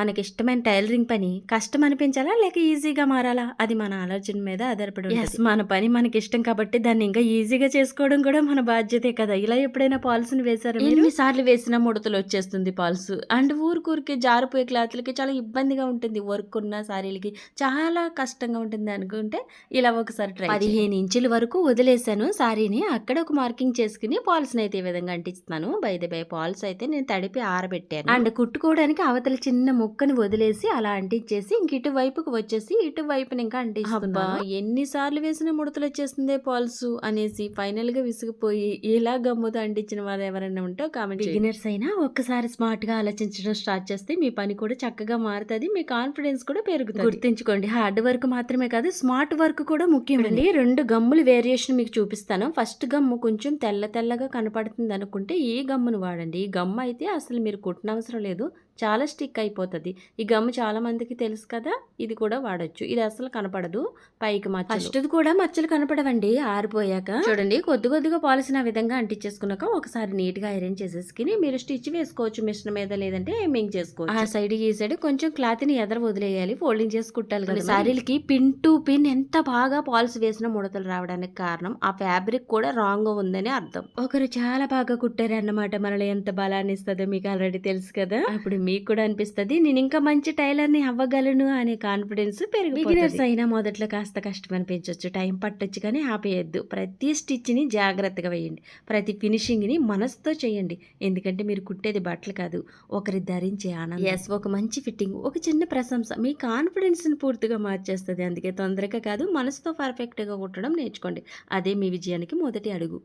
మనకి ఇష్టమైన టైలరింగ్ పని కష్టం అనిపించాలా లేక ఈజీగా మారాలా అది మన ఆలోచన మీద ఆధారపడి ఉంటుంది. మన పని మనకి ఇష్టం కాబట్టి దాన్ని ఇంకా ఈజీగా చేసుకోవడం కూడా మన బాధ్యతే కదా. ఇలా ఎప్పుడైనా పాల్స్ని వేసారు? ఎన్నిసార్లు వేసినా ముడతలు వచ్చేస్తుంది పాల్స్. అండ్ ఊరికి జారిపోయే క్లాత్లకి చాలా ఇబ్బందిగా ఉంటుంది. వర్క్ ఉన్న సారీలకి చాలా కష్టంగా ఉంటుంది అనుకుంటే ఇలా ఒకసారి ట్రై 15 ఇంచుల వరకు వదిలేసాను సారీని. అక్కడ ఒక మార్కింగ్ చేసుకుని పాల్స్ని అయితే ఈ విధంగా అంటిస్తున్నాను. బై పాల్స్ అయితే నేను తడిపి ఆరబెట్టాను. అండ్ కుట్టుకోవడానికి అవతల చిన్న ముక్కని వదిలేసి అలా అంటించేసి ఇంక ఇటువైపుకి వచ్చేసి ఇటువైపుని ఇంకా అంటిస్తున్నాను. ఎన్నిసార్లు వేసిన ముడతలు వచ్చేస్తుంది పాల్స్ అనేసి ఫైనల్ గా విసిగిపోయి ఇలా గమ్ముతో అంటించిన వాళ్ళు ఎవరైనా ఉంటే కామెంట్. బిగినర్స్ అయినా ఒక్కసారి స్మార్ట్ గా ఆలోచించడం స్టార్ట్ చేస్తే మీ పని కూడా చక్కగా మారుతుంది, మీ కాన్ఫిడెన్స్ కూడా పెరుగుతుంది. గుర్తుంచుకోండి, హార్డ్ వర్క్ మాత్రమే కాదు స్మార్ట్ వర్క్ కూడా ముఖ్యం అండి. 2 గమ్ముల వేరియేషన్ మీకు చూపిస్తాను. ఫస్ట్ గమ్ము కొంచెం తెల్లగా కనపడుతుంది అనుకుంటే ఈ గమ్మును వాడండి. ఈ గమ్ము అయితే అసలు మీరు కుట్టనవసరం లేదు, చాలా స్టిక్ అయిపోతుంది. ఈ గమ్ము చాలా మందికి తెలుసు కదా, ఇది కూడా వాడొచ్చు. ఇది అసలు కనపడదు, పైకి మచ్చలు. ఫస్ట్ కూడా మచ్చలు కనపడవండి ఆరిపోయాక. చూడండి, కొద్దిగా పాలిసిన విధంగా అంటించేసుకున్నాక ఒకసారి నీట్ గా ఐరన్ చేసేసుకుని మీరు స్టిచ్ వేసుకోవచ్చు మిషన్ మీద, లేదంటే హెమ్మింగ్ చేసుకోవచ్చు. ఆ సైడ్ ఈ సైడ్ కొంచెం క్లాత్ ని ఎదర వదిలేయాలి, ఫోల్డింగ్ చేసి కుట్టాలి కదా. శారీలకి పిన్ టు పిన్ ఎంత బాగా పాల్స్ వేసిన ముడతలు రావడానికి కారణం ఆ ఫ్యాబ్రిక్ కూడా రాంగ్ గా ఉందని అర్థం. ఒకరు చాలా బాగా కుట్టారు అన్నమాట, మనలో ఎంత బలాన్ని ఇస్తుందో మీకు ఆల్రెడీ తెలుసు కదా. అప్పుడు మీకు కూడా అనిపిస్తుంది నేను ఇంకా మంచి టైలర్ ని అవ్వగలను అనే కాన్ఫిడెన్స్ పెరిగిపోతుంది. బిగినర్స్ అయినా మొదట్లో కాస్త కష్టం అనిపించవచ్చు, టైం పట్టొచ్చు, కానీ ఆపేయద్దు. ప్రతి స్టిచ్ ని జాగ్రత్తగా వేయండి, ప్రతి ఫినిషింగ్ ని మనసుతో చేయండి. ఎందుకంటే మీరు కుట్టేది బట్టలు కాదు, ఒకరి ధరించే ఆనందం. ఎస్, ఒక మంచి ఫిట్టింగ్, ఒక చిన్న ప్రశంస మీ కాన్ఫిడెన్స్ ని పూర్తిగా మార్చేస్తుంది. అందుకే తొందరగా కాదు, మనసుతో పర్ఫెక్ట్ గా కుట్టడం నేర్చుకోండి. అదే మీ విజయానికి మొదటి అడుగు.